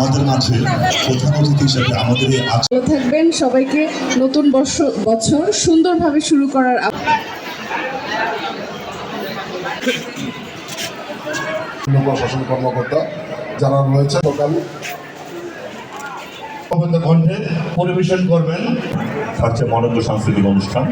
আমাদের মাঝে প্রধান অতিথি হিসেবে আমাদের এই ভালো থাকবেন। সবাইকে নতুন বছর সুন্দরভাবে শুরু করার প্রশাসন কর্মকর্তা যারা রয়েছে সকাল কণ্ঠে পরিবেশন করবেন থাকছে মনোজ্ঞ সাংস্কৃতিক অনুষ্ঠান।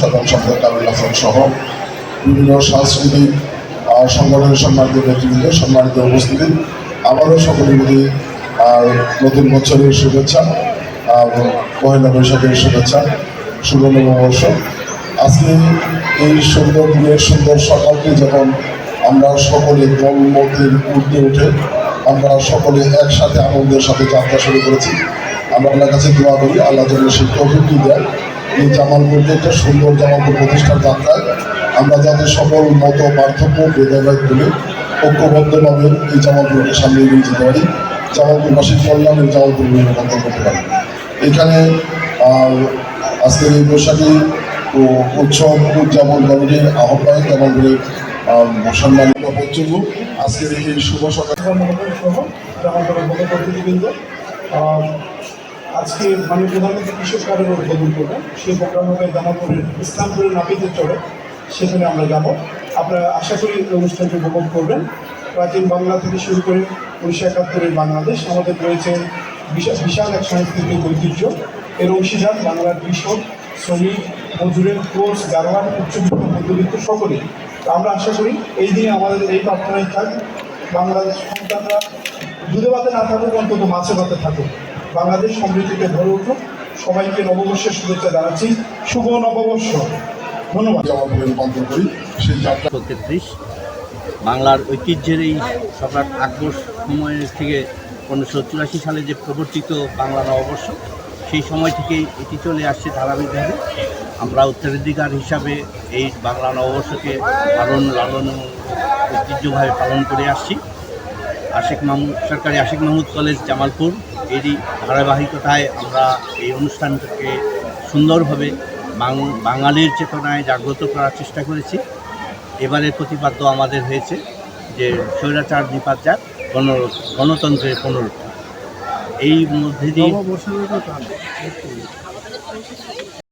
সাধারণ সম্পাদক কারুল হাসান সহ বিভিন্ন সাংস্কৃতিক সংগঠনের সম্মানিত নেতৃবৃন্দ, সম্মানিত উপস্থিতি, আমারও সকলের প্রতি নতুন বছরের শুভেচ্ছা, পয়লা বৈশাখের শুভেচ্ছা, শুভ নববর্ষ। আজকে এই সুন্দর দিনের সুন্দর সকালটি যখন আমরা সকলে জন্মদিন উঠতে উঠে আমরা সকলে একসাথে আনন্দের সাথে যাত্রা শুরু করেছি। আমরা আল্লাহর কাছে দোয়া করি আল্লাহ যেন সেই তৌফিকটি দেয় এই জামালপুরকে একটা সুন্দর জামালপুর প্রতিষ্ঠার যাত্রায় আমরা যাতে সকল মত পার্থক্য ভেদাভেদ তুলে ঐক্যবদ্ধভাবে এই জামালপুরকে সামনে নিয়ে যেতে পারি, জামালপুরবাসীর কল্যাণ এই জামালপুর রূপান্তর করতে পারি। এখানে আজকের এই বৈশাখী উৎসব উদযাপন কমিটির আহ্বায়ক জামালপুরের সম্মানিত পঞ্চমু আজকের এই শুভ সকাল সহ জামালপুরের পদপ্রতিনিধিবৃন্দ আজকে মাননীয় প্রধানমন্ত্রী কৃষক কার্ডের উদ্বোধন করবেন। সেই প্রোগ্রাম হবে জামালপুরের ইসলামপুরের নাপিতের চড়ে, সেখানে আমরা যাব। আপনারা আশা করি অনুষ্ঠানটি উপভোগ করবেন। প্রাচীন বাংলা থেকে শুরু করে 1971-এর বাংলাদেশ আমাদের রয়েছে বিশাল এক সাংস্কৃতিক ঐতিহ্য। এর অংশীদার বাংলার কৃষক, শ্রমিক, মজুরের, কোর্স, গারোয়ান, উচ্চবিত্ত, মধ্যবিত্ত সকলেই। আমরা আশা করি এই দিনে আমাদের এই প্রার্থনায় থাক বাংলাদেশ সন্তানরা দুধে ভাতে না থাকুক, অন্তত মাছে ভাতে থাকুক, বাংলাদেশ সমৃদ্ধিতে ভরে উঠুক। সবাইকে নববর্ষের শুভেচ্ছা জানাচ্ছি। শুভ নববর্ষ। ধন্যবাদ। রূপান্তর করি সেই যাত্রা 33 বাংলার ঐতিহ্যের এই সম্রাট আকবর সময়ের থেকে 1584 সালে যে প্রবর্তিত বাংলা নববর্ষ, সেই সময় থেকেই এটি চলে আসছে ধারাবাহিকভাবে। আমরা উত্তরাধিকার হিসাবে এই বাংলা নববর্ষকে লালন ঐতিহ্যভাবে পালন করে আসছি। সরকারি আশিক মাহমুদ কলেজ জামালপুর এরই ধারাবাহিকতায় আমরা এই অনুষ্ঠানটাকে সুন্দরভাবে বাঙালির চেতনায় জাগ্রত করার চেষ্টা করেছি। এবারের প্রতিপাদ্য আমাদের হয়েছে যে স্বৈরাচার নিপাত যাক, গণতন্ত্রের পুনরুত্থান। এই মধ্যে দিয়ে